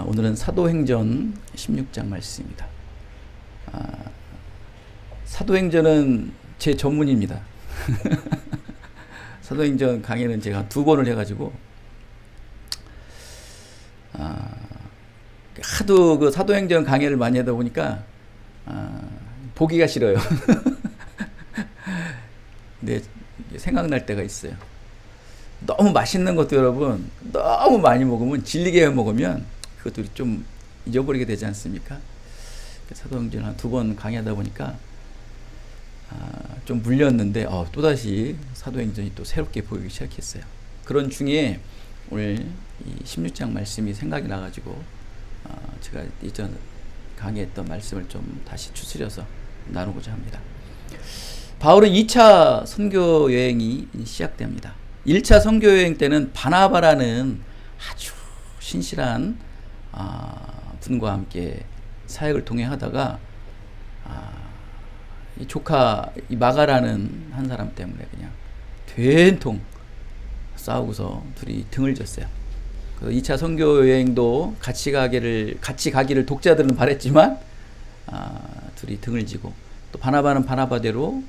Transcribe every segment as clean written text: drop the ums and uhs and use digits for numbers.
오늘은 사도행전 16장 말씀입니다. 사도행전은 제 전문입니다. 사도행전 강의는 제가 2번을 해가지고 하도 그 사도행전 강의를 많이 하다 보니까 보기가 싫어요. 근데 생각날 때가 있어요. 너무 맛있는 것도 여러분 너무 많이 먹으면 질리게 먹으면 그것도 좀 잊어버리게 되지 않습니까? 사도행전 한 2번 강의하다 보니까 좀 물렸는데 또다시 사도행전이 또 새롭게 보이기 시작했어요. 그런 중에 오늘 이 16장 말씀이 생각이 나가지고 제가 이전 강의했던 말씀을 좀 다시 추스려서 나누고자 합니다. 바울은 2차 선교 여행이 시작됩니다. 1차 선교 여행 때는 바나바라는 아주 신실한 분과 함께 사역을 동행하다가 이 조카 이 마가라는 한 사람 때문에 그냥 된통 싸우고서 둘이 등을 졌어요. 그 2차 선교 여행도 같이 가기를 독자들은 바랬지만 둘이 등을 지고 또 바나바는 바나바대로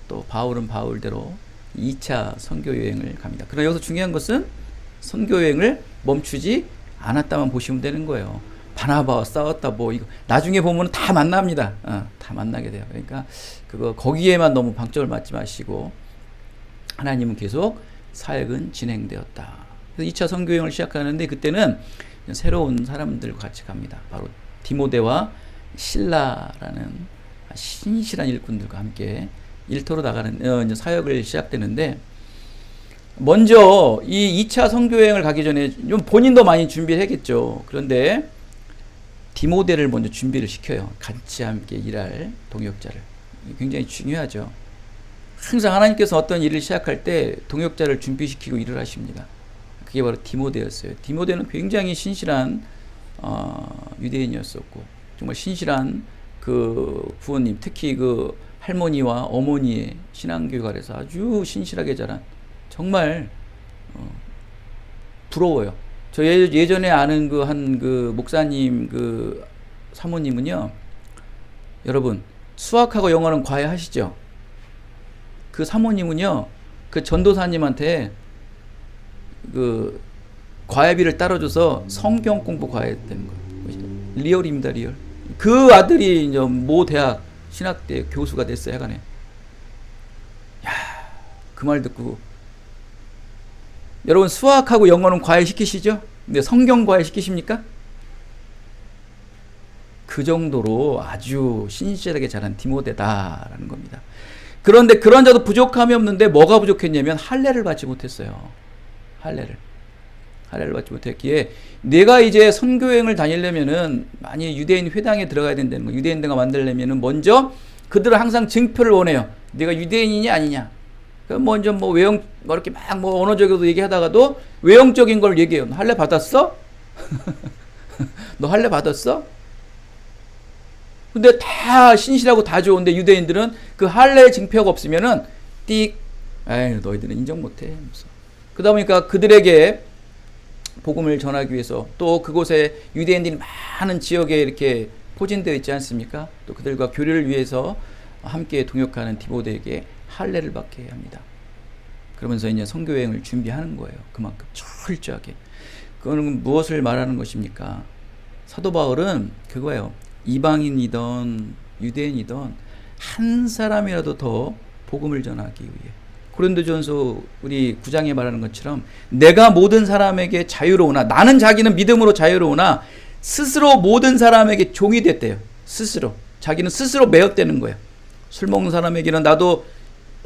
또 바울은 바울대로 2차 선교 여행을 갑니다. 그러나 여기서 중요한 것은 선교 여행을 멈추지 않았다만 보시면 되는 거예요. 바나바와 싸웠다 이거 나중에 보면 다 만납니다. 다 만나게 돼요. 그러니까 거기에만 너무 방점을 맞지 마시고 하나님은 계속 사역은 진행되었다. 그래서 2차 선교 여행을 시작하는데 그때는 새로운 사람들과 같이 갑니다. 바로 디모데와 실라라는 신실한 일꾼들과 함께 일터로 나가는 사역을 시작되는데, 먼저 이 2차 선교 여행을 가기 전에 좀 본인도 많이 준비를 했겠죠. 그런데 디모데를 먼저 준비를 시켜요. 같이 함께 일할 동역자를. 굉장히 중요하죠. 항상 하나님께서 어떤 일을 시작할 때 동역자를 준비시키고 일을 하십니다. 그게 바로 디모데였어요. 디모데는 굉장히 신실한 유대인이었었고, 정말 신실한 그 부모님, 특히 그 할머니와 어머니의 신앙교육 아래서 아주 신실하게 자란, 정말 부러워요. 저 예전에 아는 그 목사님 그 사모님은요, 여러분 수학하고 영어는 과외하시죠? 그 사모님은요, 그 전도사님한테 그 과외비를 따로 줘서 성경 공부 과외했다는 거예요. 리얼입니다, 리얼. 그 아들이 이제 모 대학 신학대 교수가 됐어요, 하간에. 그 말 듣고, 여러분 수학하고 영어는 과외 시키시죠? 근데 성경 과외 시키십니까? 그 정도로 아주 신실하게 자란 디모데다라는 겁니다. 그런데 그런 자도 부족함이 없는데 뭐가 부족했냐면 할례를 받지 못했어요. 할례를 받지 못했기에, 내가 이제 선교여행을 다니려면은 많이 유대인 회당에 들어가야 된다는 거. 유대인들과 만들려면은 먼저 그들은 항상 증표를 원해요. 내가 유대인이냐 아니냐. 먼저 이렇게 막 언어적으로 얘기하다가도 외형적인 걸 얘기해요. 너 할례 받았어? 너 할례 받았어? 근데 다 신실하고 다 좋은데 유대인들은 그 할례 증표가 없으면은 너희들은 인정 못해. 그러다 보니까 그들에게 복음을 전하기 위해서, 또 그곳에 유대인들이 많은 지역에 이렇게 포진되어 있지 않습니까? 또 그들과 교류를 위해서 함께 동역하는 디모데에게 할례를 받게 해야 합니다. 그러면서 이제 선교 여행을 준비하는 거예요. 그만큼 철저하게. 그거는 무엇을 말하는 것입니까? 사도 바울은 그거예요. 이방인이든 유대인이든 한 사람이라도 더 복음을 전하기 위해, 고린도전서 우리 9장에 말하는 것처럼 내가 모든 사람에게 자유로우나, 나는 자기는 믿음으로 자유로우나 스스로 모든 사람에게 종이 됐대요. 자기는 스스로 매였다는 거예요. 술 먹는 사람에게는 나도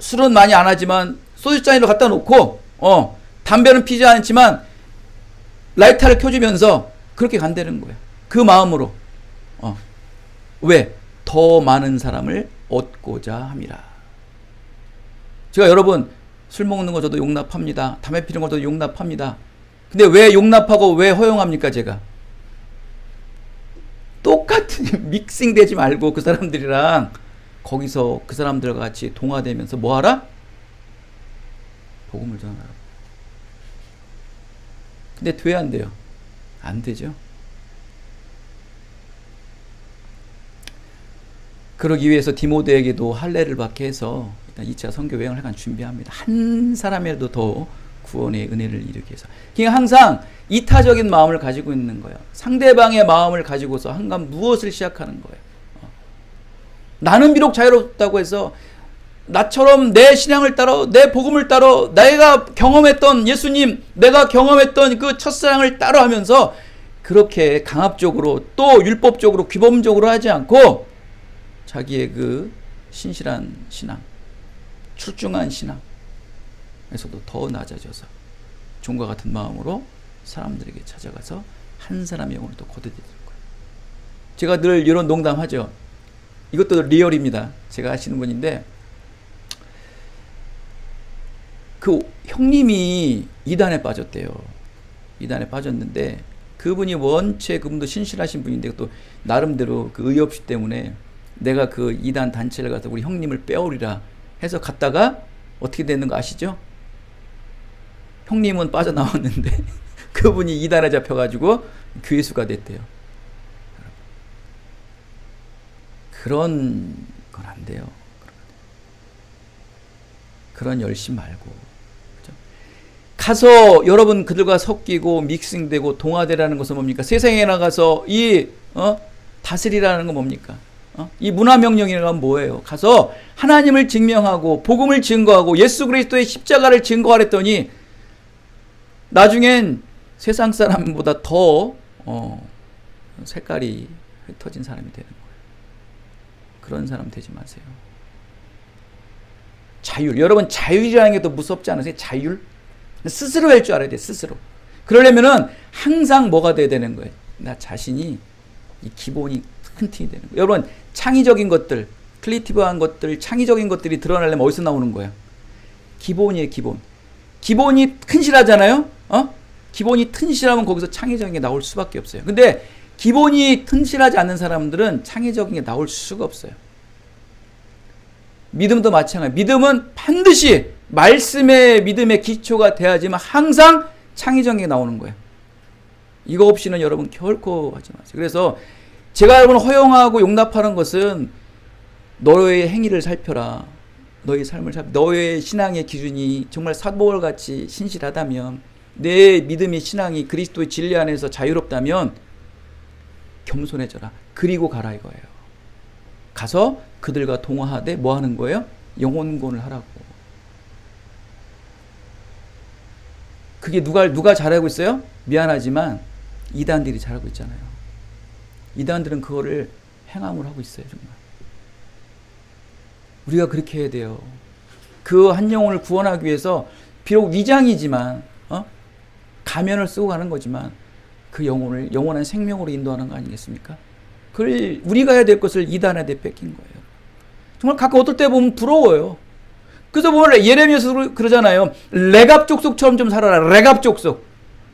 술은 많이 안 하지만 소주잔으로 갖다 놓고 담배는 피지 않지만 라이터를 켜주면서 그렇게 간다는 거예요. 그 마음으로. 왜? 더 많은 사람을 얻고자 함이라. 제가 여러분 술 먹는 거 저도 용납합니다. 담배 피는 것도 용납합니다. 근데 왜 용납하고 왜 허용합니까? 제가 똑같은 믹싱되지 말고 그 사람들이랑 거기서 그 사람들과 같이 동화되면서 뭐하라? 복음을 전하라. 근데 돼 안 돼요? 안 되죠. 그러기 위해서 디모데에게도 할례를 받게 해서 일단 2차 선교 여행을 하간 준비합니다. 한 사람이라도 더 구원의 은혜를 이루기 위해서. 그러니까 항상 이타적인 마음을 가지고 있는 거예요. 상대방의 마음을 가지고서 한간 무엇을 시작하는 거예요. 나는 비록 자유롭다고 해서 나처럼 내 신앙을 따라, 내 복음을 따라, 내가 경험했던 예수님, 내가 경험했던 그 첫사랑을 따라 하면서 그렇게 강압적으로 또 율법적으로 규범적으로 하지 않고 자기의 그 신실한 신앙, 출중한 신앙에서도 더 낮아져서 종과 같은 마음으로 사람들에게 찾아가서 한 사람의 영혼을 더 거둬들일 거예요. 제가 늘 이런 농담하죠. 이것도 리얼입니다. 제가 아시는 분인데 그 형님이 이단에 빠졌대요. 이단에 빠졌는데 그분이 원체 그분도 신실하신 분인데 또 나름대로 그 의협시 때문에 내가 그 이단 단체를 가서 우리 형님을 빼오리라 해서 갔다가 어떻게 되는 거 아시죠? 형님은 빠져나왔는데 그분이 이단에 잡혀가지고 교회수가 됐대요. 그런 건 안 돼요. 그런 열심 말고. 그렇죠? 가서 여러분 그들과 섞이고 믹싱되고 동화되라는 것은 뭡니까? 세상에 나가서 다스리라는 건 뭡니까? 이 문화명령이라는 건 뭐예요? 가서 하나님을 증명하고 복음을 증거하고 예수 그리스도의 십자가를 증거하랬더니 나중엔 세상 사람보다 더 색깔이 흩어진 사람이 되는 거예요. 그런 사람 되지 마세요. 자율. 여러분 자율이라는 게 더 무섭지 않으세요? 자율? 스스로 할 줄 알아야 돼. 스스로. 그러려면은 항상 뭐가 돼야 되는 거예요? 나 자신이 이 기본이 큰 팀이 되는 거예요. 여러분 창의적인 것들, 크리에이티브한 것들, 창의적인 것들이 드러나려면 어디서 나오는 거예요? 기본이에요. 기본. 기본이 튼실하잖아요. 기본이 튼실하면 거기서 창의적인 게 나올 수밖에 없어요. 근데 기본이 튼실하지 않는 사람들은 창의적인 게 나올 수가 없어요. 믿음도 마찬가지. 믿음은 반드시 말씀의 믿음의 기초가 돼야지만 항상 창의적인 게 나오는 거예요. 이거 없이는 여러분 결코 하지 마세요. 그래서 제가 여러분을 허용하고 용납하는 것은 너의 행위를 살펴라. 너의 삶을 살펴. 너의 신앙의 기준이 정말 사도바울같이 신실하다면, 내 믿음의 신앙이 그리스도의 진리 안에서 자유롭다면 겸손해져라. 그리고 가라 이거예요. 가서 그들과 동화하되 뭐 하는 거예요? 영혼구원을 하라고. 그게 누가 잘하고 있어요? 미안하지만 이단들이 잘하고 있잖아요. 이단들은 그거를 행함을 하고 있어요. 정말. 우리가 그렇게 해야 돼요. 그 한 영혼을 구원하기 위해서 비록 위장이지만 가면을 쓰고 가는 거지만 그 영혼을 영원한 생명으로 인도하는 거 아니겠습니까? 그걸 우리가 해야 될 것을 이단한테 뺏긴 거예요. 정말 가끔 어떨 때 보면 부러워요. 그래서 보면 예레미야서 그러잖아요. 레갑 족속처럼 좀 살아라. 레갑 족속.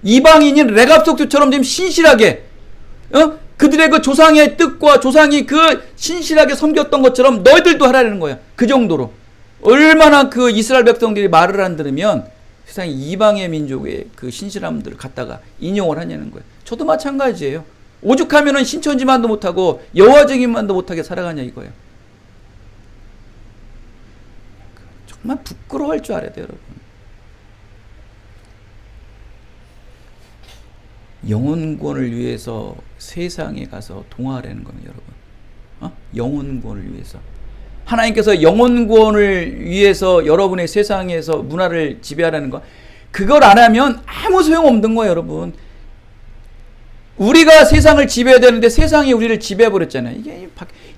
이방인인 레갑 족속처럼 좀 신실하게, 그들의 그 조상의 뜻과 조상이 그 신실하게 섬겼던 것처럼 너희들도 하라는 거예요. 그 정도로. 얼마나 그 이스라엘 백성들이 말을 안 들으면 세상에 이방의 민족의 그 신실함들을 갖다가 인용을 하냐는 거예요. 저도 마찬가지예요. 오죽하면은 신천지만도 못하고 여호와적인만도 못하게 살아가냐 이거예요. 정말 부끄러워할 줄 알아야 돼요, 여러분. 영혼구원을 위해서 세상에 가서 동화하라는 겁니다, 여러분. 영혼구원을 위해서. 하나님께서 영혼구원을 위해서 여러분의 세상에서 문화를 지배하라는 거, 그걸 안 하면 아무 소용없는 거예요, 여러분. 우리가 세상을 지배해야 되는데 세상이 우리를 지배해버렸잖아요. 이게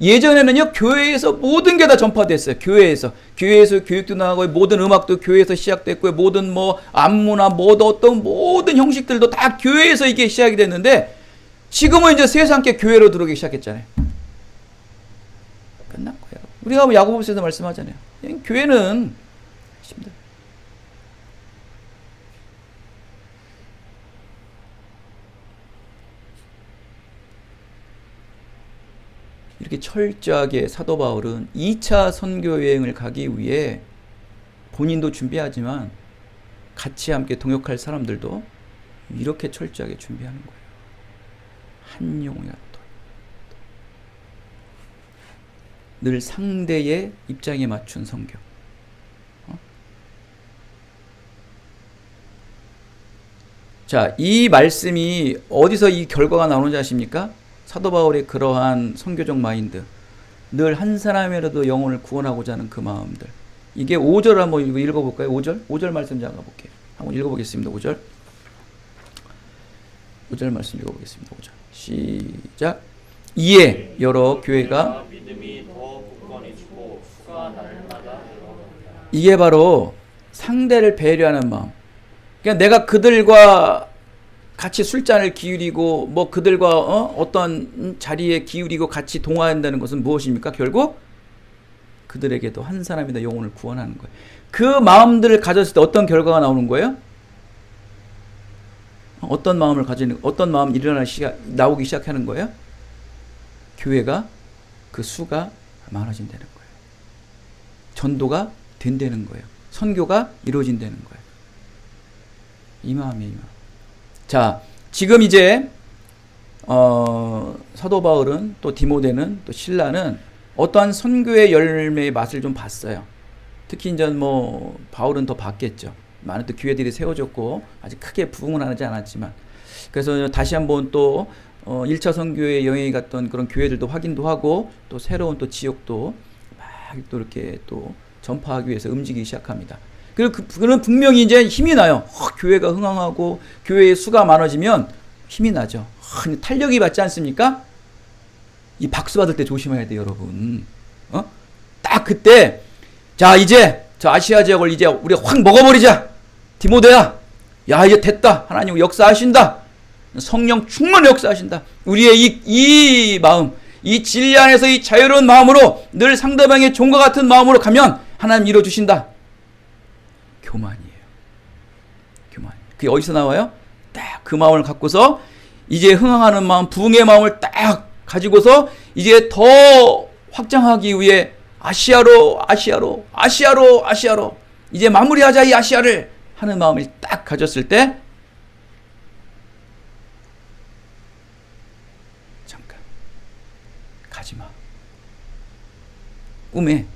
예전에는요, 교회에서 모든 게 다 전파됐어요. 교회에서 교육도 나가고, 모든 음악도 교회에서 시작됐고요. 모든 안무나 어떤 모든 형식들도 다 교회에서 이게 시작이 됐는데, 지금은 이제 세상께 교회로 들어오기 시작했잖아요. 끝난 거예요. 우리가 야고보서에서 말씀하잖아요. 교회는 힘들어요. 이렇게 철저하게 사도 바울은 2차 선교 여행을 가기 위해 본인도 준비하지만 같이 함께 동역할 사람들도 이렇게 철저하게 준비하는 거예요. 한 영혼이라도. 늘 상대의 입장에 맞춘 선교. 자, 이 말씀이 어디서 이 결과가 나오는지 아십니까? 사도 바울의 그러한 선교적 마인드, 늘 한 사람이라도 영혼을 구원하고자 하는 그 마음들. 이게 5절 한번 읽어볼까요? 5절? 5절 말씀 좀 가볼게요. 한번 읽어보겠습니다. 5절. 5절 말씀 읽어보겠습니다. 5절. 시작. 이에 여러 교회가 믿음이 더 굳건해지고 수가 날마다 이게 바로 상대를 배려하는 마음. 그러니까 내가 그들과 같이 술잔을 기울이고 뭐 그들과 어떤 자리에 기울이고 같이 동화한다는 것은 무엇입니까? 결국 그들에게도 한 사람이다 영혼을 구원하는 거예요. 그 마음들을 가졌을 때 어떤 결과가 나오는 거예요? 어떤 마음을 가지는, 어떤 마음이 나오기 시작하는 거예요? 교회가 그 수가 많아진다는 거예요. 전도가 된다는 거예요. 선교가 이루어진다는 거예요. 이 마음이에요, 이 마음. 자, 지금 이제 사도 바울은 또 디모데는 또 실라는 어떠한 선교의 열매의 맛을 좀 봤어요. 특히 이제 뭐 바울은 더 봤겠죠. 많은 또 교회들이 세워졌고 아직 크게 부흥은 하지 않았지만, 그래서 다시 한번 또 1차 선교의 여행에 갔던 그런 교회들도 확인도 하고 또 새로운 또 지역도 막 또 이렇게 또 전파하기 위해서 움직이기 시작합니다. 그는 분명히 이제 힘이 나요. 교회가 흥황하고 교회의 수가 많아지면 힘이 나죠. 탄력이 받지 않습니까? 이 박수 받을 때 조심해야 돼요, 여러분. 딱 그때, 자, 이제 저 아시아 지역을 이제 우리가 확 먹어버리자. 디모데야, 야, 이제 됐다. 하나님 역사하신다. 성령 충만히 역사하신다. 우리의 이 마음, 이 진리 안에서 이 자유로운 마음으로 늘 상대방의 종과 같은 마음으로 가면 하나님 이뤄주신다. 교만이에요. 교만. 그게 어디서 나와요? 딱 그 마음을 갖고서 이제 흥황하는 마음, 부흥의 마음을 딱 가지고서 이제 더 확장하기 위해 아시아로 이제 마무리하자 이 아시아를 하는 마음을 딱 가졌을 때 잠깐 가지마. 꿈에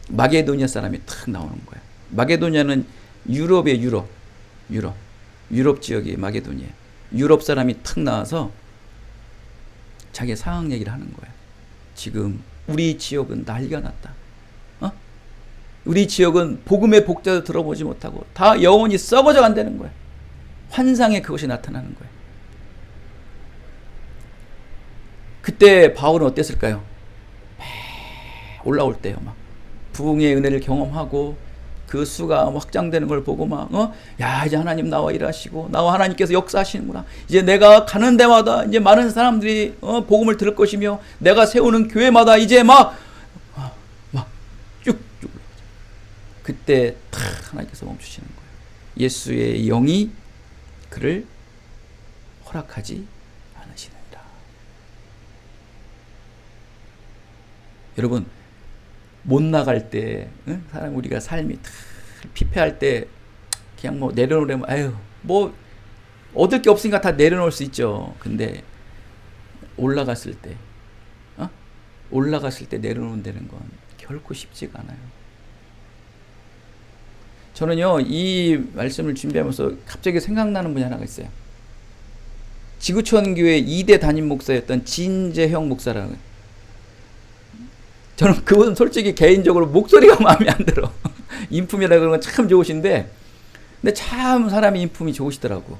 마게도니아 사람이 탁 나오는 거야. 마게도니아는 유럽의 유럽 지역이 마게도니아. 유럽 사람이 탁 나와서 자기 상황 얘기를 하는 거야. 지금 우리 지역은 난리가 났다. 우리 지역은 복음의 복자도 들어보지 못하고 다 영혼이 썩어져 간다는 거야. 환상에 그것이 나타나는 거야. 그때 바울은 어땠을까요? 올라올 때요, 막 부흥의 은혜를 경험하고 그 수가 확장되는 걸 보고 막 야, 이제 하나님 나와 일하시고 나와 하나님께서 역사하시는구나. 이제 내가 가는 데마다 이제 많은 사람들이 복음을 들을 것이며 내가 세우는 교회마다 이제 막 쭉쭉 그때 탁 하나님께서 멈추시는 거예요. 예수의 영이 그를 허락하지 않으시느니라. 여러분, 못 나갈 때, 사람 우리가 삶이 피폐할 때 그냥 뭐 내려놓으려면 아유 뭐 얻을 게 없으니까 다 내려놓을 수 있죠. 근데 올라갔을 때 내려놓는다는 건 결코 쉽지가 않아요. 저는요 이 말씀을 준비하면서 갑자기 생각나는 분이 하나가 있어요. 지구촌 교회 2대 담임 목사였던 진재형 목사라는. 저는 그분 솔직히 개인적으로 목소리가 마음에 안 들어. 인품이라 그런 건 참 좋으신데, 근데 참 사람이 인품이 좋으시더라고.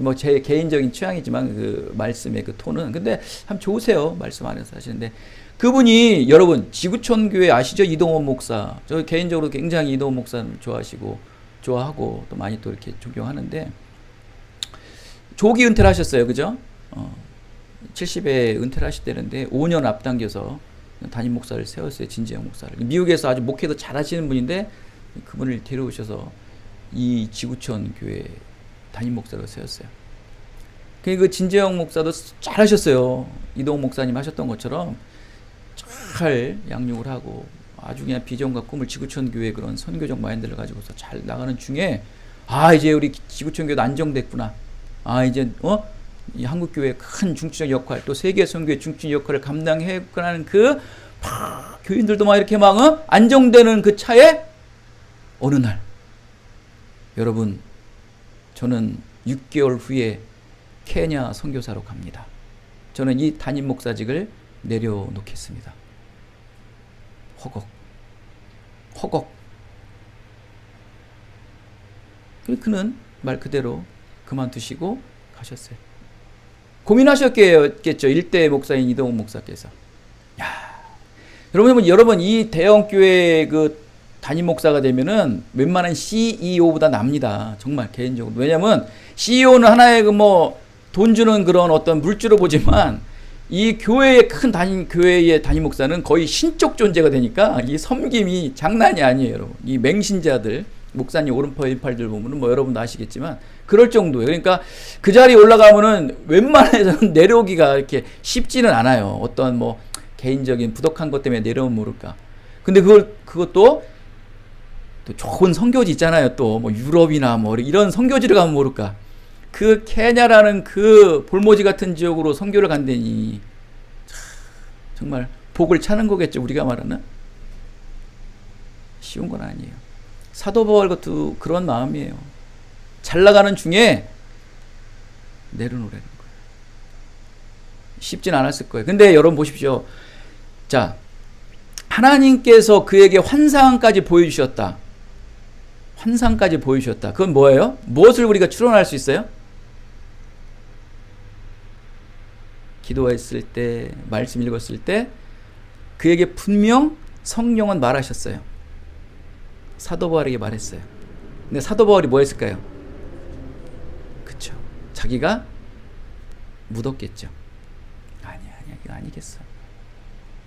뭐 제 개인적인 취향이지만 그 말씀의 그 톤은 근데 참 좋으세요. 말씀 안에서 하시는데 그분이 여러분 지구촌 교회 아시죠? 이동원 목사. 저 개인적으로 굉장히 이동원 목사를 좋아하고 또 많이 또 이렇게 존경하는데 조기 은퇴를 하셨어요. 그죠? 70에 은퇴를 하셨다는데 5년 앞당겨서 담임 목사를 세웠어요. 진재영 목사를. 미국에서 아주 목회도 잘하시는 분인데 그분을 데려오셔서 이 지구촌 교회 담임 목사로 세웠어요. 그 진재영 목사도 잘하셨어요. 이동욱 목사님 하셨던 것처럼 잘 양육을 하고 아주 그냥 비전과 꿈을 지구촌 교회 그런 선교적 마인드를 가지고서 잘 나가는 중에 이제 우리 지구촌 교회도 안정됐구나. 이제 이 한국 교회의 큰 중추적 역할, 또 세계 선교의 중추적 역할을 감당해가는 그 교인들도 막 이렇게 막 안정되는 그 차에 어느 날 여러분 저는 6개월 후에 케냐 선교사로 갑니다. 저는 이 담임 목사직을 내려놓겠습니다. 허걱. 그는 말 그대로 그만두시고 가셨어요. 고민하셨겠죠. 일대 목사인 이동훈 목사께서. 야, 여러분 이 대형 교회 그 담임 목사가 되면은 웬만한 CEO보다 납니다. 정말 개인적으로. 왜냐면 CEO는 하나의 그 뭐 돈 주는 그런 어떤 물주로 보지만 이 교회의 큰 교회의 담임 목사는 거의 신적 존재가 되니까 이 섬김이 장난이 아니에요, 여러분. 이 맹신자들, 목사님 오른팔 왼팔들 보면은 뭐 여러분도 아시겠지만 그럴 정도예요. 그러니까 그 자리에 올라가면은 웬만해서는 내려오기가 이렇게 쉽지는 않아요. 어떤 뭐 개인적인 부족한 것 때문에 내려오면 모를까. 근데 그것도 또 좋은 선교지 있잖아요. 또 뭐 유럽이나 뭐 이런 선교지를 가면 모를까. 그 케냐라는 그 볼모지 같은 지역으로 선교를 간다니 정말 복을 차는 거겠죠. 우리가 말하는. 쉬운 건 아니에요. 사도 바울 것도 그런 마음이에요. 잘 나가는 중에 내려놓으라는 거예요. 쉽진 않았을 거예요. 근데 여러분 보십시오. 자, 하나님께서 그에게 환상까지 보여주셨다. 환상까지 보여주셨다. 그건 뭐예요? 무엇을 우리가 추론할 수 있어요? 기도했을 때, 말씀 읽었을 때 그에게 분명 성령은 말하셨어요. 사도 바울에게 말했어요. 근데 사도 바울이 뭐 했을까요? 그쵸. 자기가 묻었겠죠. 아니야, 이거 아니겠어.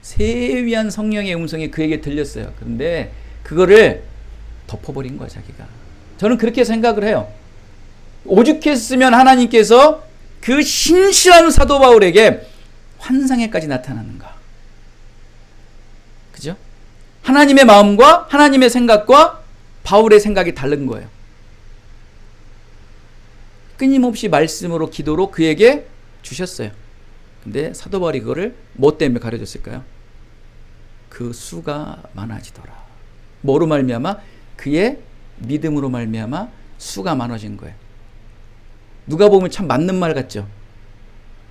세위한 성령의 음성이 그에게 들렸어요. 그런데 그거를 덮어버린 거야, 자기가. 저는 그렇게 생각을 해요. 오죽했으면 하나님께서 그 신실한 사도 바울에게 환상에까지 나타나는가. 그죠? 하나님의 마음과 하나님의 생각과 바울의 생각이 다른 거예요. 끊임없이 말씀으로 기도로 그에게 주셨어요. 근데 사도 바울이 그거를 뭐 때문에 가려줬을까요? 그 수가 많아지더라. 뭐로 말미암아? 그의 믿음으로 말미암아 수가 많아진 거예요. 누가 보면 참 맞는 말 같죠?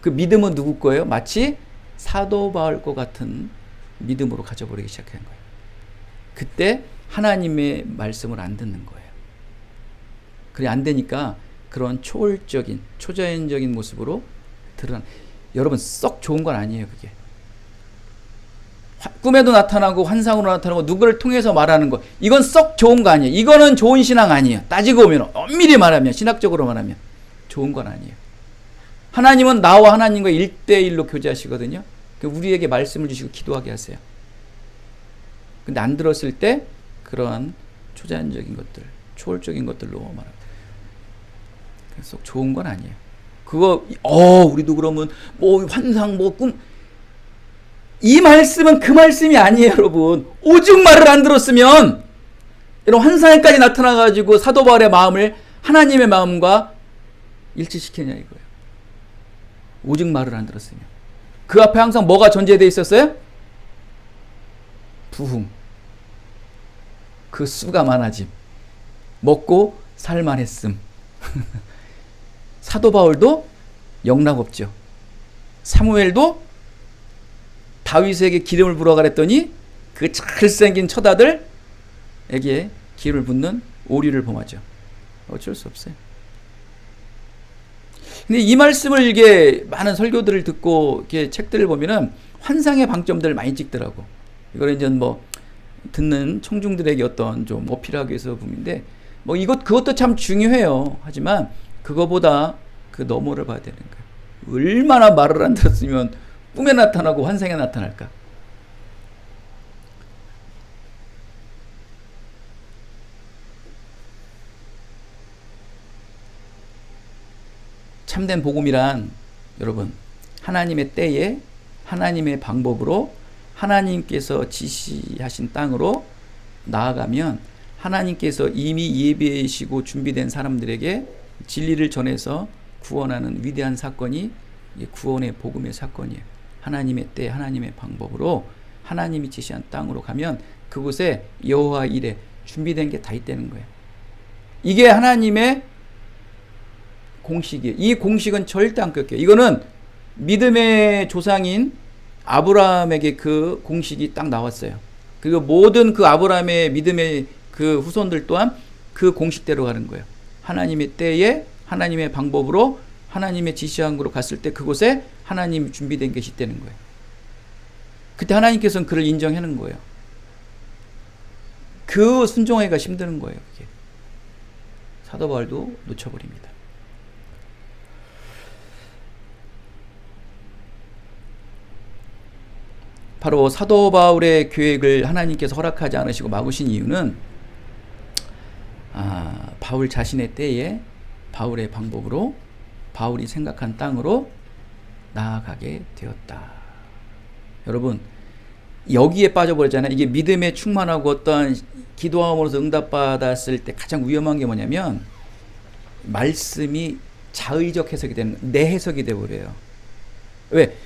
그 믿음은 누구 거예요? 마치 사도 바울 것 같은 믿음으로 가져버리기 시작한 거예요. 그때 하나님의 말씀을 안 듣는 거예요. 그래 안 되니까 그런 초월적인 초자연적인 모습으로 드러나. 여러분 썩 좋은 건 아니에요. 그게 꿈에도 나타나고 환상으로 나타나고 누구를 통해서 말하는 거, 이건 썩 좋은 거 아니에요. 이거는 좋은 신앙 아니에요. 따지고 보면 엄밀히 말하면, 신학적으로 말하면 좋은 건 아니에요. 하나님은 나와 하나님과 1대1로 교제하시거든요. 우리에게 말씀을 주시고 기도하게 하세요. 근데 안 들었을 때 그러한 초자연적인 것들, 초월적인 것들로 말합니다. 썩 좋은 건 아니에요. 그거 우리도 그러면 뭐 환상 뭐 꿈, 이 말씀은 그 말씀이 아니에요, 여러분. 오직 말을 안 들었으면 이런 환상에까지 나타나가지고 사도 바울의 마음을 하나님의 마음과 일치시키냐 이거예요. 오직 말을 안 들었으면. 그 앞에 항상 뭐가 전제되어 있었어요? 부흥. 그 수가 많아짐. 먹고 살만했음. 사도 바울도 영락 없죠. 사무엘도 다윗에게 기름을 부으라 그랬더니 그 잘생긴 처다들에게 기름을 붓는 오리를 범하죠. 어쩔 수 없어요. 근데 이 말씀을 이게 많은 설교들을 듣고 이렇게 책들을 보면은 환상의 방점들을 많이 찍더라고. 이거는 이제 뭐 듣는 청중들에게 어떤 좀 어필하기 위해서 부분인데 뭐 그것도 참 중요해요. 하지만 그거보다 그 너머를 봐야 되는 거예요. 얼마나 말을 안 들었으면 꿈에 나타나고 환상에 나타날까? 참된 복음이란 여러분 하나님의 때에 하나님의 방법으로 하나님께서 지시하신 땅으로 나아가면 하나님께서 이미 예비하시고 준비된 사람들에게 진리를 전해서 구원하는 위대한 사건이 구원의 복음의 사건이에요. 하나님의 때 하나님의 방법으로 하나님이 지시한 땅으로 가면 그곳에 여호와 일에 준비된 게 다 있다는 거예요. 이게 하나님의 공식이에요. 이 공식은 절대 안 꺾여요. 이거는 믿음의 조상인 아브라함에게 그 공식이 딱 나왔어요. 그리고 모든 그 아브라함의 믿음의 그 후손들 또한 그 공식대로 가는 거예요. 하나님의 때에 하나님의 방법으로 하나님의 지시한 곳으로 갔을 때 그곳에 하나님이 준비된 것이 있다는 거예요. 그때 하나님께서는 그를 인정하는 거예요. 그 순종하기가 힘드는 거예요. 이게. 사도 바울도 놓쳐버립니다. 바로 사도 바울의 계획을 하나님께서 허락하지 않으시고 막으신 이유는 바울 자신의 때에 바울의 방법으로 바울이 생각한 땅으로 나아가게 되었다. 여러분, 여기에 빠져버렸잖아요. 이게 믿음에 충만하고 어떤 기도함으로써 응답받았을 때 가장 위험한 게 뭐냐면 말씀이 자의적 해석이 되는, 내 해석이 돼버려요. 왜?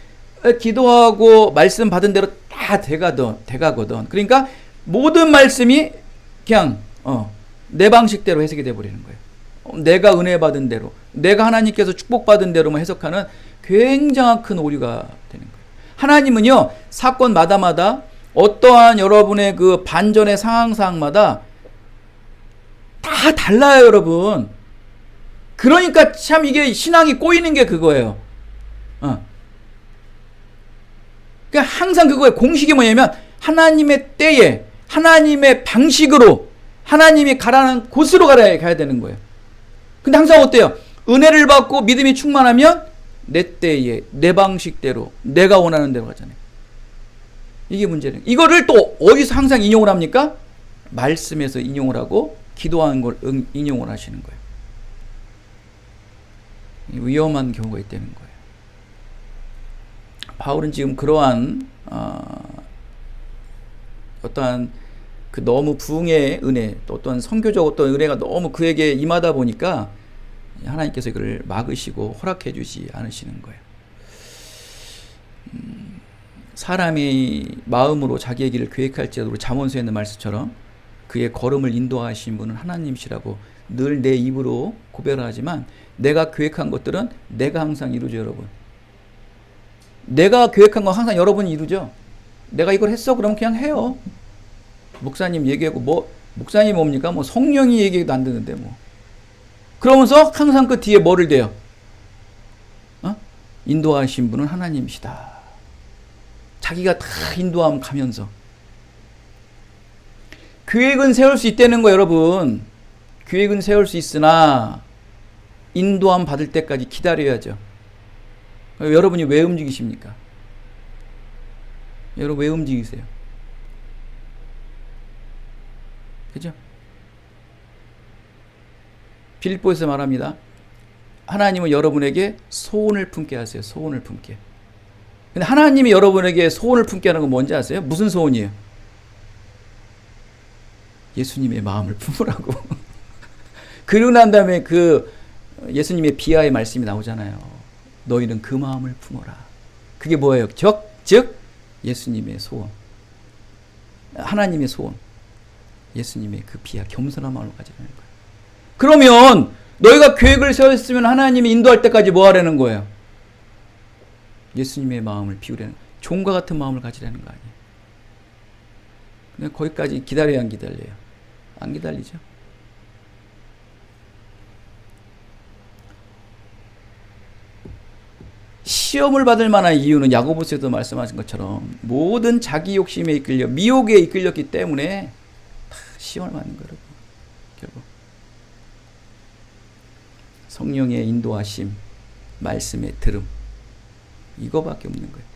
기도하고 말씀 받은 대로 다 돼가거든. 그러니까 모든 말씀이 그냥 내 방식대로 해석이 돼버리는 거예요. 내가 은혜 받은 대로, 내가 하나님께서 축복받은 대로만 해석하는 굉장한 큰 오류가 되는 거예요. 하나님은요, 사건마다 어떠한 여러분의 그 반전의 상황마다 다 달라요, 여러분. 그러니까 참 이게 신앙이 꼬이는 게 그거예요. 그러니까 항상 그거예요. 공식이 뭐냐면 하나님의 때에 하나님의 방식으로 하나님이 가라는 곳으로 가야 되는 거예요. 근데 항상 어때요? 은혜를 받고 믿음이 충만하면 내 때에 내 방식대로 내가 원하는 대로 가잖아요. 이게 문제는. 이거를 또 어디서 항상 인용을 합니까? 말씀에서 인용을 하고 기도하는 걸 인용을 하시는 거예요. 위험한 경우가 있다는 거예요. 바울은 지금 그러한 어떠한 그 너무 부흥의 은혜, 또 어떤 선교적 어떤 은혜가 너무 그에게 임하다 보니까 하나님께서 그를 막으시고 허락해 주지 않으시는 거예요. 사람이 마음으로 자기의 길을 계획할지라도 잠언서에 있는 말씀처럼 그의 걸음을 인도하신 분은 하나님이시라고 늘 내 입으로 고백하지만 내가 계획한 것들은 내가 항상 이루죠, 여러분. 내가 계획한 건 항상 여러분이 이루죠. 내가 이걸 했어? 그러면 그냥 해요. 목사님 얘기하고 목사님 뭡니까? 성령이 얘기해도 안 되는데 그러면서 항상 그 뒤에 뭐를 대요? 인도하신 분은 하나님이시다. 자기가 다 인도함 가면서. 계획은 세울 수 있다는 거, 여러분. 계획은 세울 수 있으나 인도함 받을 때까지 기다려야죠. 여러분이 왜 움직이십니까? 여러분 왜 움직이세요? 그죠? 빌립보에서 말합니다. 하나님은 여러분에게 소원을 품게 하세요. 소원을 품게. 근데 하나님이 여러분에게 소원을 품게 하는 건 뭔지 아세요? 무슨 소원이에요? 예수님의 마음을 품으라고. 그러고 난 다음에 그 예수님의 비하의 말씀이 나오잖아요. 너희는 그 마음을 품어라. 그게 뭐예요? 즉 예수님의 소원. 하나님의 소원. 예수님의 그 비하, 겸손한 마음을 가지라는 거예요. 그러면 너희가 계획을 세웠으면 하나님이 인도할 때까지 뭐 하라는 거예요? 예수님의 마음을 비우라는, 종과 같은 마음을 가지라는 거 아니에요. 근데 거기까지 기다려야 안 기다려요? 안 기다리죠. 시험을 받을 만한 이유는 야고보서에도 말씀하신 것처럼 모든 자기 욕심에 이끌려 미혹에 이끌렸기 때문에 다 시험을 받는 거예요. 결국 성령의 인도하심, 말씀의 들음, 이거밖에 없는 거예요.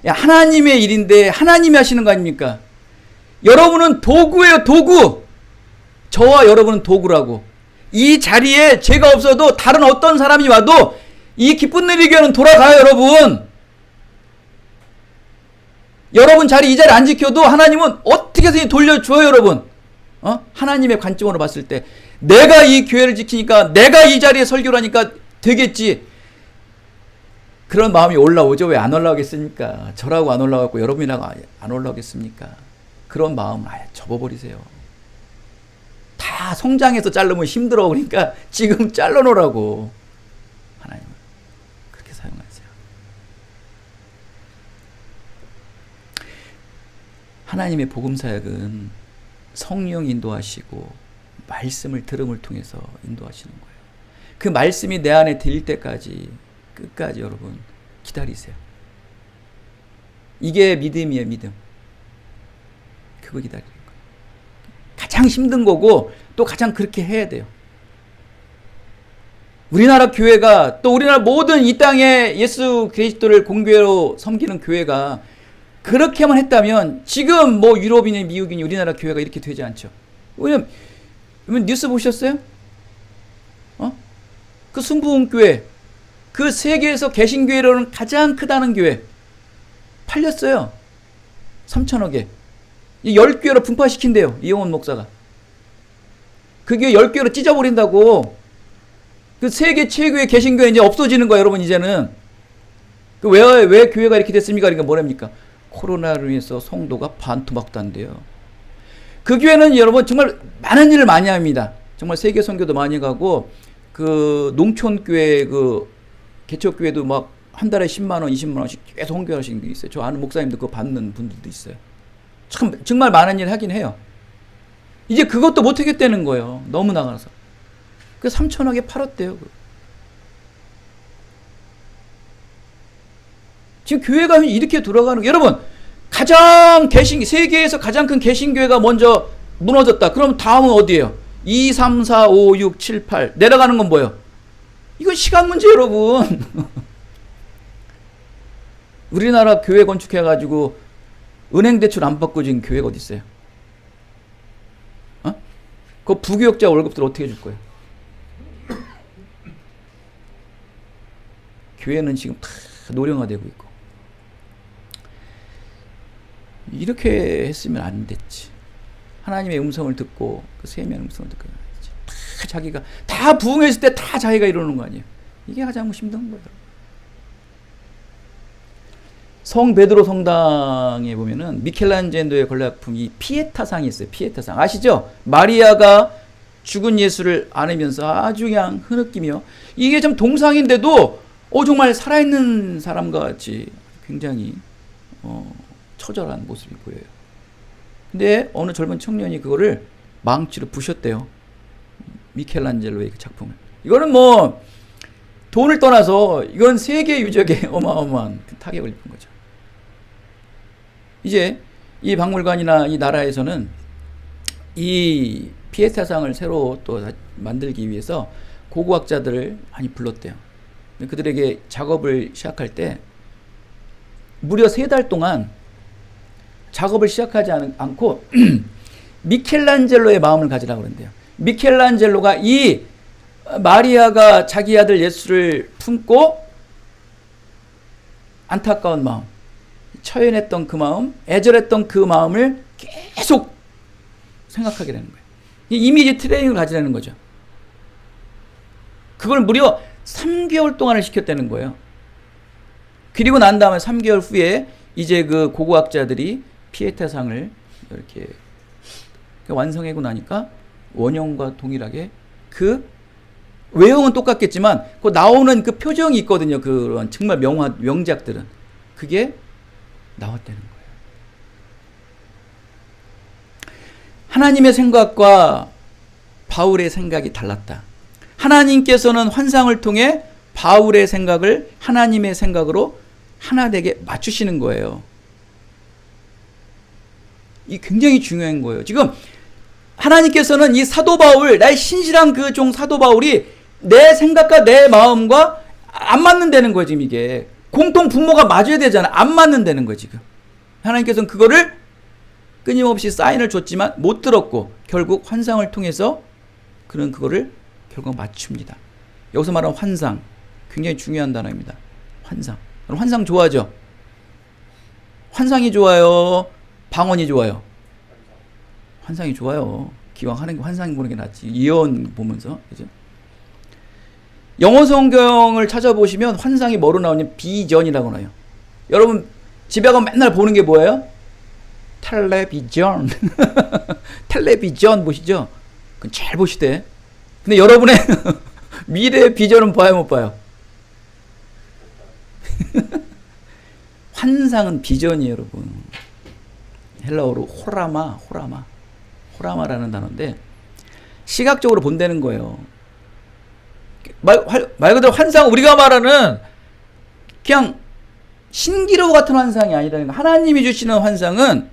야, 하나님의 일인데 하나님이 하시는 거 아닙니까? 여러분은 도구예요, 도구. 저와 여러분은 도구라고. 이 자리에 제가 없어도 다른 어떤 사람이 와도 이 기쁜 누리교회는 돌아가요, 여러분. 여러분 자리 이 자리 안 지켜도 하나님은 어떻게 해서 돌려줘요, 여러분. 하나님의 관점으로 봤을 때 내가 이 교회를 지키니까 내가 이 자리에 설교를 하니까 되겠지. 그런 마음이 올라오죠. 왜 안 올라오겠습니까? 저라고 안 올라오고 여러분이라고 안 올라오겠습니까? 그런 마음 아예 접어버리세요. 다 성장해서 자르면 힘들어. 그러니까 지금 잘라놓으라고 하나님은 그렇게 사용하세요. 하나님의 복음사역은 성령 인도하시고 말씀을 들음을 통해서 인도하시는 거예요. 그 말씀이 내 안에 들릴 때까지 끝까지 여러분 기다리세요. 이게 믿음이에요. 믿음. 그거 기다리는 거예요. 가장 힘든 거고 또 가장 그렇게 해야 돼요. 우리나라 교회가 또 우리나라 모든 이 땅에 예수 그리스도를 공교회로 섬기는 교회가 그렇게만 했다면 지금 뭐 유럽이니 미국이니 우리나라 교회가 이렇게 되지 않죠. 왜냐면 뉴스 보셨어요? 그 순복음교회, 그 세계에서 개신교회로는 가장 크다는 교회 팔렸어요. 3천억에. 10교회로 분파시킨대요. 이용원 목사가. 그 교회 10교회로 찢어버린다고. 그 세계 최고의 개신교회 이제 없어지는 거예요, 여러분, 이제는. 왜 교회가 이렇게 됐습니까? 그러니까 뭐랍니까? 코로나로 인해서 성도가 반토막도 안 돼요. 그 교회는 여러분 정말 많은 일을 많이 합니다. 정말 세계 선교도 많이 가고, 그 농촌교회 그 개척교회도 막 한 달에 10만 원, 20만 원씩 계속 헌금하시는 게 있어요. 저 아는 목사님도 그거 받는 분들도 있어요. 참 정말 많은 일을 하긴 해요. 이제 그것도 못 하겠다는 거예요. 너무 나가서. 그 3천억에 팔았대요. 지금 교회가 이렇게 돌아가는 거예요. 여러분, 세계에서 가장 큰 개신교회가 먼저 무너졌다. 그럼 다음은 어디예요? 2, 3, 4, 5, 6, 7, 8 내려가는 건 뭐예요? 이건 시간 문제, 여러분. 우리나라 교회 건축해가지고 은행 대출 안 받고 지금 교회가 어디 있어요? 그 부교역자 월급들 어떻게 줄 거예요? 교회는 지금 다 노령화되고 있고. 이렇게 했으면 안 됐지. 하나님의 음성을 듣고 그 세미한 음성을 듣고 다 자기가 다 부흥했을 때 다 자기가 이러는 거 아니에요. 이게 가장 힘든 거예요. 성 베드로 성당에 보면은 미켈란젤로의 걸작품 이 피에타상이 있어요. 피에타상 아시죠? 마리아가 죽은 예수를 안으면서 아주 그냥 흐느끼며 이게 좀 동상인데도 정말 살아있는 사람과 같이 굉장히 처절한 모습이 보여요. 근데 어느 젊은 청년이 그거를 망치로 부셨대요. 미켈란젤로의 그 작품을. 이거는 뭐 돈을 떠나서 이건 세계 유적에 어마어마한 타격을 입은 거죠. 이제 이 박물관이나 이 나라에서는 이 피에타상을 새로 또 만들기 위해서 고고학자들을 많이 불렀대요. 그들에게 작업을 시작할 때 무려 3달 동안 작업을 시작하지 않고 미켈란젤로의 마음을 가지라고 그런대요. 미켈란젤로가 이 마리아가 자기 아들 예수를 품고 안타까운 마음, 처연했던 그 마음, 애절했던 그 마음을 계속 생각하게 되는 거예요. 이 이미지 트레이닝을 가지라는 거죠. 그걸 무려 3개월 동안을 시켰다는 거예요. 그리고 난 다음에 3개월 후에 이제 그 고고학자들이 피에타상을 이렇게 완성하고 나니까 원형과 동일하게 그 외형은 똑같겠지만 그 나오는 그 표정이 있거든요. 그런 정말 명작들은 그게 나왔다는 거예요. 하나님의 생각과 바울의 생각이 달랐다. 하나님께서는 환상을 통해 바울의 생각을 하나님의 생각으로 하나 되게 맞추시는 거예요. 이 굉장히 중요한 거예요. 지금 하나님께서는 이 사도 바울, 나의 신실한 그 종 사도 바울이 내 생각과 내 마음과 안 맞는다는 거예요. 지금 이게 공통 분모가 맞아야 되잖아. 안 맞는다는 거예요. 지금 하나님께서는 그거를 끊임없이 사인을 줬지만 못 들었고 결국 환상을 통해서 그는 그거를 결국 맞춥니다. 여기서 말하는 환상 굉장히 중요한 단어입니다. 환상. 환상 좋아하죠? 환상이 좋아요? 방언이 좋아요? 환상이 좋아요. 기왕 하는 게 환상 보는 게 낫지. 예언 보면서. 그죠? 영어 성경을 찾아보시면 환상이 뭐로 나오냐면 비전이라고 나와요. 여러분 집에 가면 맨날 보는 게 뭐예요? 텔레비전. 텔레비전 보시죠? 그건 잘 보시대. 근데 여러분의 미래의 비전은 봐요, 못 봐요? 환상은 비전이에요, 여러분. 헬라어로 호라마라는 단어인데 시각적으로 본다는 거예요. 말 그대로 환상, 우리가 말하는 그냥 신기루 같은 환상이 아니라는 거. 하나님이 주시는 환상은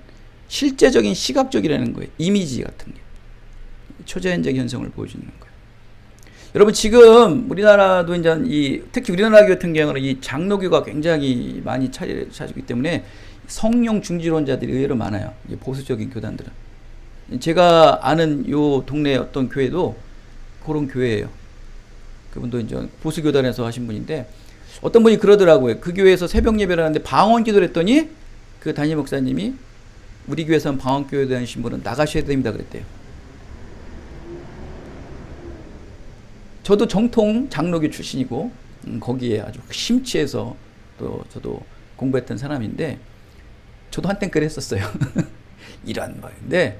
실제적인 시각적이라는 거예요. 이미지 같은 게. 초자연적 현상을 보여주는 거예요. 여러분 지금 우리나라도 이제 특히 우리나라 같은 경우는 이 장로교가 굉장히 많이 차지를 차지기 때문에 성령 중지론자들이 의외로 많아요. 보수적인 교단들은. 제가 아는 요 동네 어떤 교회도 그런 교회예요. 그분도 이제 보수 교단에서 하신 분인데 어떤 분이 그러더라고요. 그 교회에서 새벽 예배를 하는데 방언 기도를 했더니 그 담임 목사님이 우리 교회에서는 방언 교회 다니신 분은 나가셔야 됩니다 그랬대요. 저도 정통 장로교 출신이고 거기에 아주 심취해서 또 저도 공부했던 사람인데 저도 한땐 그랬었어요. 이런 말인데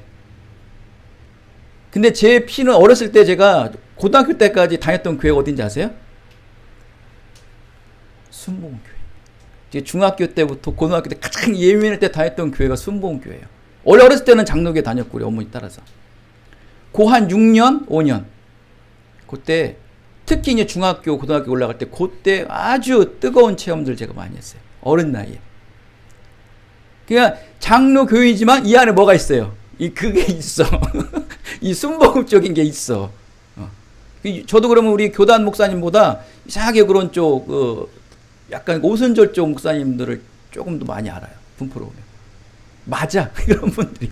근데 제 피는 어렸을 때 제가 고등학교 때까지 다녔던 교회가 어딘지 아세요? 순복음교회. 중학교 때부터 고등학교 때 가장 예민할 때 다녔던 교회가 순복음교회예요. 원래 어렸을 때는 장로교에 다녔고 우리 어머니 따라서. 한 6년, 5년 그때 특히 이제 중학교, 고등학교 올라갈 때 그때 아주 뜨거운 체험들 제가 많이 했어요. 어린 나이에. 그냥 장로 교회이지만 이 안에 뭐가 있어요? 그게 있어. 이 순복음적인 게 있어. 저도 그러면 우리 교단 목사님보다 이상하게 그런 쪽, 약간 오순절 쪽 목사님들을 조금 더 많이 알아요. 분포로 보면. 맞아. 그런 분들이.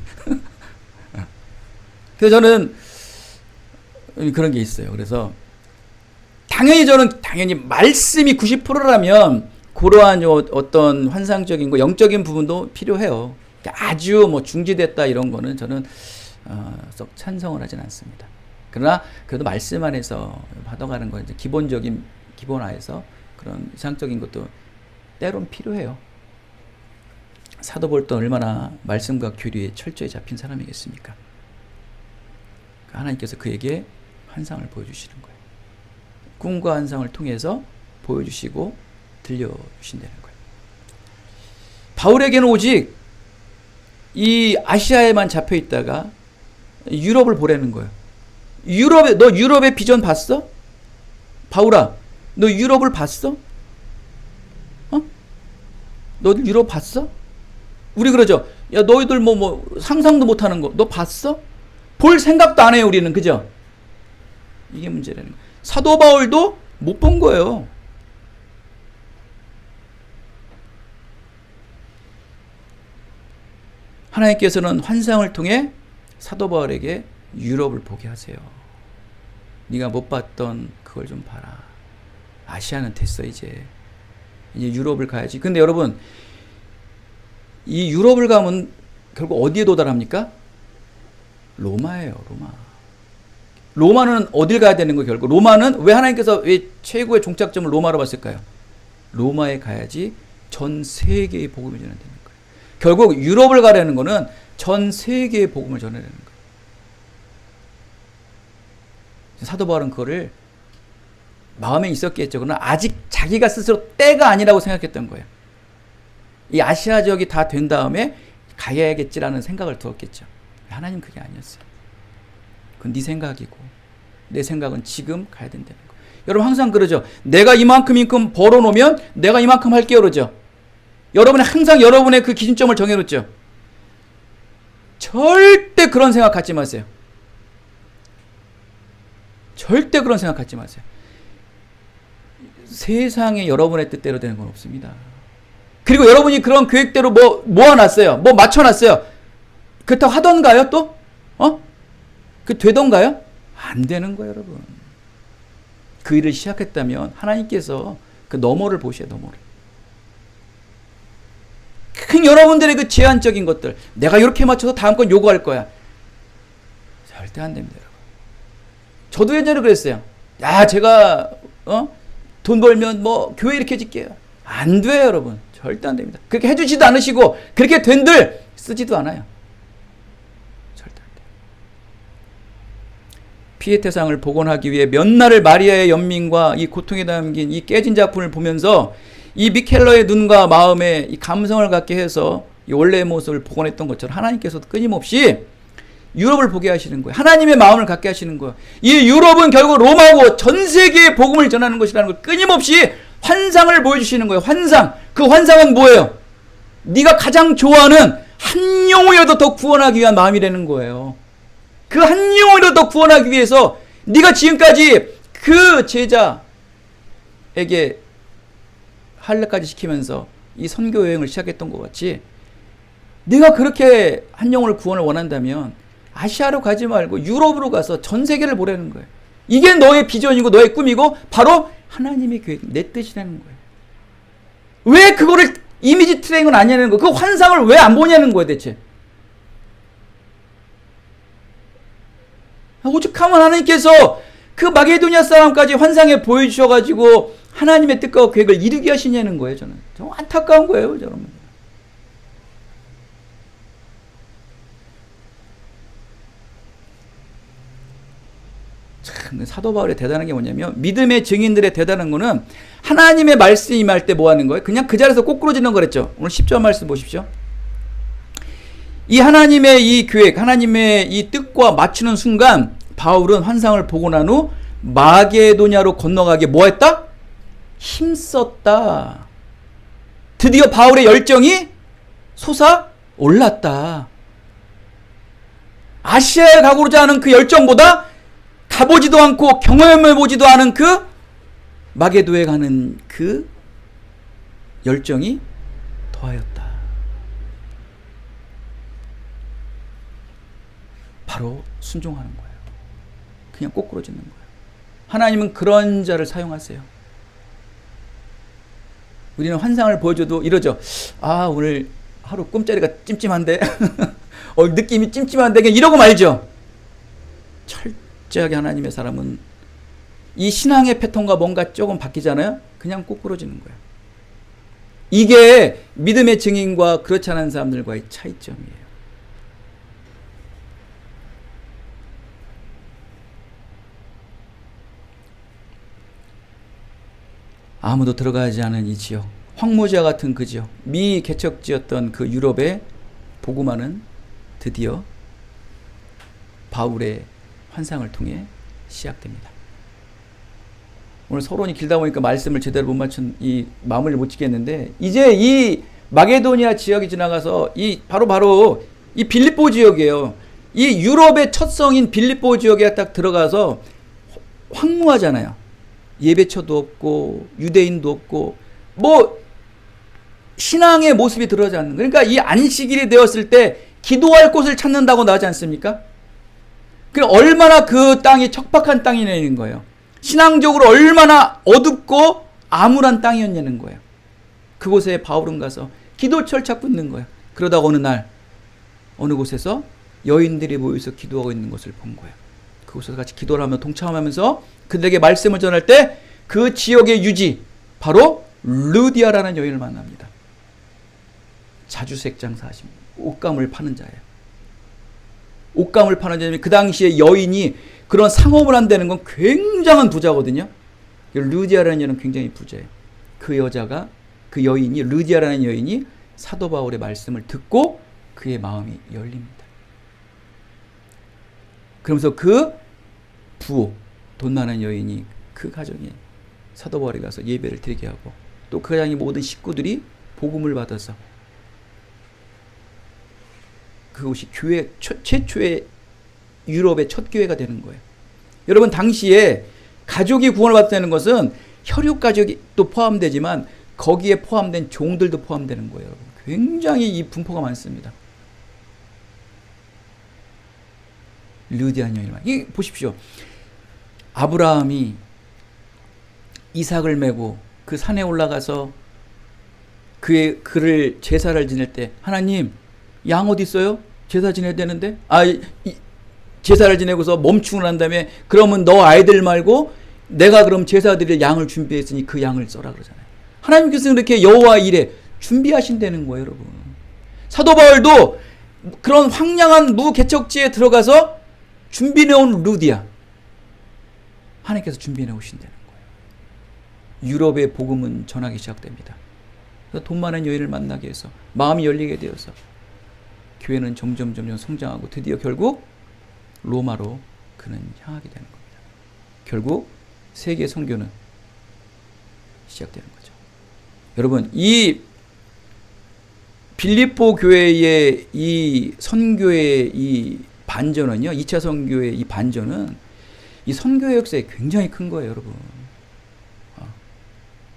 그래서 저는 그런 게 있어요. 그래서 당연히 말씀이 90%라면 그러한 어떤 환상적인 거, 영적인 부분도 필요해요. 아주 중지됐다 이런 거는 저는 썩 찬성을 하진 않습니다. 그러나 그래도 말씀 안에서 받아가는 건 이제 기본화해서 그런 이상적인 것도 때론 필요해요. 사도 바울도 얼마나 말씀과 교리에 철저히 잡힌 사람이겠습니까? 하나님께서 그에게 환상을 보여주시는 거예요. 꿈과 환상을 통해서 보여주시고 들려주신다는 거예요. 바울에게는 오직 이 아시아에만 잡혀 있다가 유럽을 보라는 거예요. 너 유럽의 비전 봤어? 바울아, 너 유럽을 봤어? 너들 유럽 봤어? 우리 그러죠. 야, 너희들 상상도 못하는 거, 너 봤어? 볼 생각도 안 해요, 우리는. 그죠? 이게 문제라는 거예요. 사도 바울도 못 본 거예요. 하나님께서는 환상을 통해 사도 바울에게 유럽을 보게 하세요. 네가 못 봤던 그걸 좀 봐라. 아시아는 됐어 이제 유럽을 가야지. 근데 여러분 이 유럽을 가면 결국 어디에 도달합니까? 로마예요. 로마는 어딜 가야 되는 거예요? 결국 로마는 왜 하나님께서 왜 최고의 종착점을 로마로 봤을까요? 로마에 가야지 전 세계의 복음을 전해야 되는 거예요. 결국 유럽을 가려는 거는 전 세계의 복음을 전해야 되는 거예요. 사도 바울은 그거를 마음에 있었겠죠. 그러나 아직 자기가 스스로 때가 아니라고 생각했던 거예요. 이 아시아 지역이 다 된 다음에 가야겠지라는 생각을 두었겠죠. 하나님 그게 아니었어요. 그건 네 생각이고 내 생각은 지금 가야 된다는 거예요. 여러분 항상 그러죠. 내가 이만큼 벌어놓으면 내가 이만큼 할게요 그러죠. 여러분이 항상 여러분의 그 기준점을 정해놓죠. 절대 그런 생각 갖지 마세요. 절대 그런 생각 갖지 마세요. 세상에 여러분의 뜻대로 되는 건 없습니다. 그리고 여러분이 그런 계획대로 모아놨어요. 맞춰놨어요. 그렇다고 하던가요 또? 그 되던가요? 안 되는 거예요 여러분. 그 일을 시작했다면 하나님께서 그 너머를 보셔야 너머를. 여러분들의 그 제한적인 것들 내가 이렇게 맞춰서 다음 건 요구할 거야. 절대 안 됩니다 여러분. 저도 예전에 그랬어요. 제가 돈 벌면 뭐 교회 이렇게 짓게요. 안 돼요, 여러분. 절대 안 됩니다. 그렇게 해주지도 않으시고 그렇게 된들 쓰지도 않아요. 절대 안 돼요. 피에테상을 복원하기 위해 몇 날을 마리아의 연민과 이 고통에 담긴 이 깨진 작품을 보면서 이 미켈러의 눈과 마음에 이 감성을 갖게 해서 이 원래의 모습을 복원했던 것처럼 하나님께서도 끊임없이 유럽을 보게 하시는 거예요. 하나님의 마음을 갖게 하시는 거예요. 이 유럽은 결국 로마고 전 세계에 복음을 전하는 것이라는 걸 끊임없이 환상을 보여주시는 거예요. 환상. 그 환상은 뭐예요? 네가 가장 좋아하는 한 영혼이라도 더 구원하기 위한 마음이라는 거예요. 그 한 영혼이라도 더 구원하기 위해서 네가 지금까지 그 제자에게 할례까지 시키면서 이 선교 여행을 시작했던 것 같이 네가 그렇게 한 영혼을 구원을 원한다면 아시아로 가지 말고 유럽으로 가서 전 세계를 보라는 거예요. 이게 너의 비전이고 너의 꿈이고 바로 하나님의 계획, 내 뜻이라는 거예요. 왜 그거를 이미지 트레이닝을 안 하냐는 거예요. 그 환상을 왜 안 보냐는 거예요, 대체. 오죽하면 하나님께서 그 마게도니아 사람까지 환상에 보여주셔가지고 하나님의 뜻과 계획을 이루게 하시냐는 거예요, 저는. 정말 안타까운 거예요, 여러분. 참, 사도 바울의 대단한 게 뭐냐면, 믿음의 증인들의 대단한 거는 하나님의 말씀이 임할 때 뭐 하는 거예요? 그냥 그 자리에서 꼬꾸러지는 거랬죠. 오늘 10절 말씀 보십시오. 이 하나님의 이 계획, 하나님의 이 뜻과 맞추는 순간, 바울은 환상을 보고 난 후 마게도냐로 건너가게 뭐 했다? 힘썼다. 드디어 바울의 열정이 솟아올랐다. 아시아에 가고자 하는 그 열정보다 가보지도 않고 경험해보지도 않은 그 마게도에 가는 그 열정이 더하였다. 바로 순종하는 거예요. 그냥 꼬꾸러지는 거예요. 하나님은 그런 자를 사용하세요. 우리는 환상을 보여줘도 이러죠. 아, 오늘 하루 꿈자리가 찜찜한데 느낌이 찜찜한데 그냥 이러고 말죠. 철저하게 하나님의 사람은 이 신앙의 패턴과 뭔가 조금 바뀌잖아요. 그냥 꼬꾸러지는 거예요. 이게 믿음의 증인과 그렇지 않은 사람들과의 차이점이에요. 아무도 들어가지 않은 이 지역, 황무지와 같은 그 지역, 미개척지였던 그 유럽의 복음화는 드디어 바울의 환상을 통해 시작됩니다. 오늘 서론이 길다 보니까 말씀을 제대로 못 맞춘 이 마무리를 못 짓겠는데, 이제 이 마게도니아 지역이 지나가서 이 바로 이 빌립보 지역이에요. 이 유럽의 첫 성인 빌립보 지역에 딱 들어가서 황무하잖아요. 예배처도 없고 유대인도 없고 뭐 신앙의 모습이 드러나지 않는, 그러니까 이 안식일이 되었을 때 기도할 곳을 찾는다고 나오지 않습니까? 그럼 얼마나 그 땅이 척박한 땅이냐는 거예요. 신앙적으로 얼마나 어둡고 암울한 땅이었냐는 거예요. 그곳에 바울은 가서 기도처를 찾고 있는 거예요. 그러다가 어느 날 어느 곳에서 여인들이 모여서 기도하고 있는 것을 본 거예요. 그곳에서 같이 기도를 하며 동참하면서 그들에게 말씀을 전할 때 그 지역의 유지, 바로 루디아라는 여인을 만납니다. 자주색 장사하십니다. 옷감을 파는 자예요. 옷감을 파는 자면 그 당시에 여인이 그런 상업을 한다는 건 굉장한 부자거든요. 루디아라는 여인은 굉장히 부자예요. 그 여자가, 그 여인이, 루디아라는 여인이 사도 바울의 말씀을 듣고 그의 마음이 열립니다. 그러면서 그 부호, 돈 많은 여인이 그 가정에 사도 바울이 가서 예배를 드리게 하고, 또 그 가정의 모든 식구들이 복음을 받아서 그곳이 교회 최초의 유럽의 첫 교회가 되는 거예요. 여러분, 당시에 가족이 구원을 받다는 것은 혈육 가족이 또 포함되지만 거기에 포함된 종들도 포함되는 거예요. 여러분, 굉장히 이 분포가 많습니다. 루디안 여인만, 이 보십시오. 아브라함이 이삭을 메고 그 산에 올라가서 그를 제사를 지낼 때, 하나님, 양 어디 있어요? 제사 지내야 되는데, 제사를 지내고서 멈추고 난 다음에, 그러면 너 아이들 말고 내가 그럼 제사 드릴 양을 준비했으니 그 양을 써라 그러잖아요. 하나님께서 이렇게 여호와 일에 준비하신다는 거예요, 여러분. 사도 바울도 그런 황량한 무개척지에 들어가서 준비해온 루디아, 하나님께서 준비해 오신다는 거예요. 유럽의 복음은 전하기 시작됩니다. 돈 많은 여인을 만나게 해서 마음이 열리게 되어서 교회는 점점 성장하고 드디어 결국 로마로 그는 향하게 되는 겁니다. 결국 세계 선교는 시작되는 거죠. 여러분, 이 빌립보 교회의 이 선교의 이 반전은요, 2차 선교의 이 반전은 이 선교의 역사에 굉장히 큰 거예요, 여러분.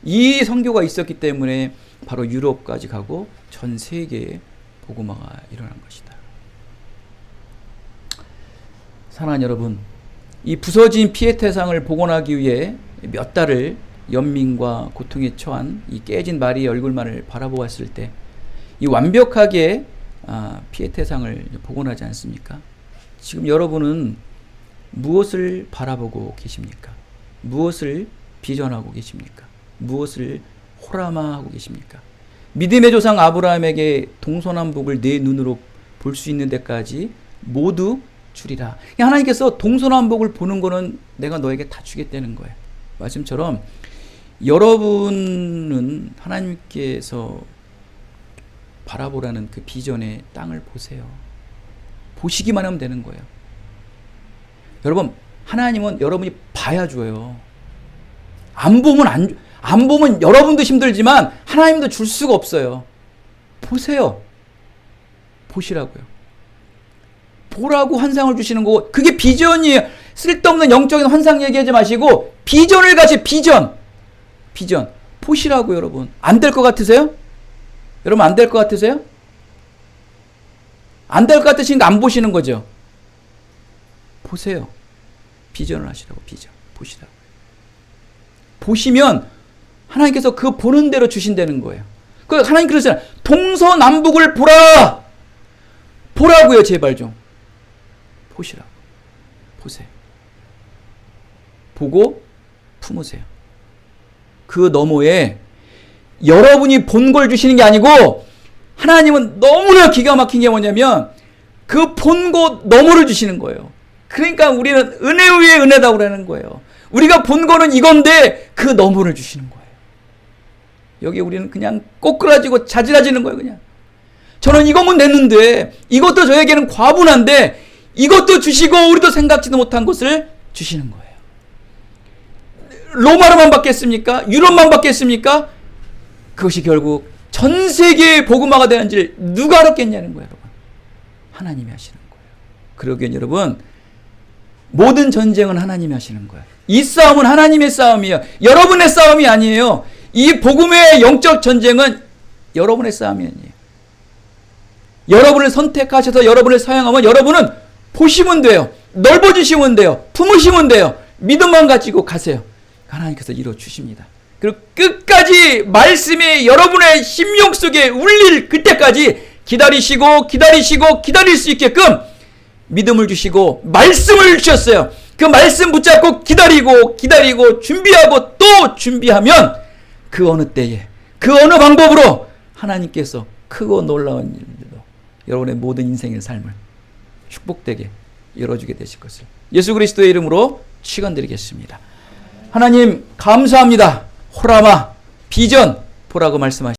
이 선교가 있었기 때문에 바로 유럽까지 가고 전 세계에 복음화가 일어난 것이다. 사랑하는 여러분, 이 부서진 피에테상을 복원하기 위해 몇 달을 연민과 고통에 처한 이 깨진 마리의 얼굴만을 바라보았을 때 이 완벽하게 피에테상을 복원하지 않습니까? 지금 여러분은 무엇을 바라보고 계십니까? 무엇을 비전하고 계십니까? 무엇을 호라마하고 계십니까? 믿음의 조상 아브라함에게 동서남북을 내 눈으로 볼 수 있는 데까지 모두 주리라. 하나님께서 동서남북을 보는 거는 내가 너에게 다 주겠다는 거예요. 말씀처럼 여러분은 하나님께서 바라보라는 그 비전의 땅을 보세요. 보시기만 하면 되는 거예요. 여러분, 하나님은 여러분이 봐야 줘요. 안 보면 여러분도 힘들지만 하나님도 줄 수가 없어요. 보세요. 보시라고요. 보라고 환상을 주시는 거고, 그게 비전이에요. 쓸데없는 영적인 환상 얘기하지 마시고 비전을 가지. 비전. 보시라고. 여러분, 안 될 것 같으세요? 여러분, 안 될 것 같으세요? 안 될 것 같으시니까 안 보시는 거죠. 보세요. 비전을 하시라고. 비전 보시라고. 보시면 하나님께서 그 보는 대로 주신다는 거예요. 그 하나님 그러잖아요. 동서남북을 보라. 보라고요. 제발 좀 보시라고. 보세요. 보고 품으세요. 그 너머에 여러분이 본 걸 주시는 게 아니고, 하나님은 너무나 기가 막힌 게 뭐냐면 그 본 것 너머를 주시는 거예요. 그러니까 우리는 은혜 위에 은혜다 그러는 거예요. 우리가 본 거는 이건데 그 너머를 주시는 거예요. 여기 우리는 그냥 꼬꾸라지고 자지러지는 거예요. 그냥 저는 이것만 냈는데, 이것도 저에게는 과분한데 이것도 주시고 우리도 생각지도 못한 것을 주시는 거예요. 로마로만 받겠습니까? 유럽만 받겠습니까? 그것이 결국 전 세계의 복음화가 되는지를 누가 알았겠냐는 거예요, 여러분. 하나님이 하시는 거예요. 그러기엔 여러분, 모든 전쟁은 하나님이 하시는 거예요. 이 싸움은 하나님의 싸움이에요. 여러분의 싸움이 아니에요. 이 복음의 영적 전쟁은 여러분의 싸움이 아니에요. 여러분을 선택하셔서 여러분을 사용하면 여러분은 보시면 돼요. 넓어지시면 돼요. 품으시면 돼요. 믿음만 가지고 가세요. 하나님께서 이루어주십니다. 그리고 끝까지 말씀이 여러분의 심령 속에 울릴 그때까지 기다리시고 기다릴 수 있게끔 믿음을 주시고 말씀을 주셨어요. 그 말씀 붙잡고 기다리고 준비하고 또 준비하면 그 어느 때에 그 어느 방법으로 하나님께서 크고 놀라운 일들로 여러분의 모든 인생의 삶을 축복되게 열어주게 되실 것을 예수 그리스도의 이름으로 축원드리겠습니다. 하나님 감사합니다. 호라마 비전 보라고 말씀하셨습니다.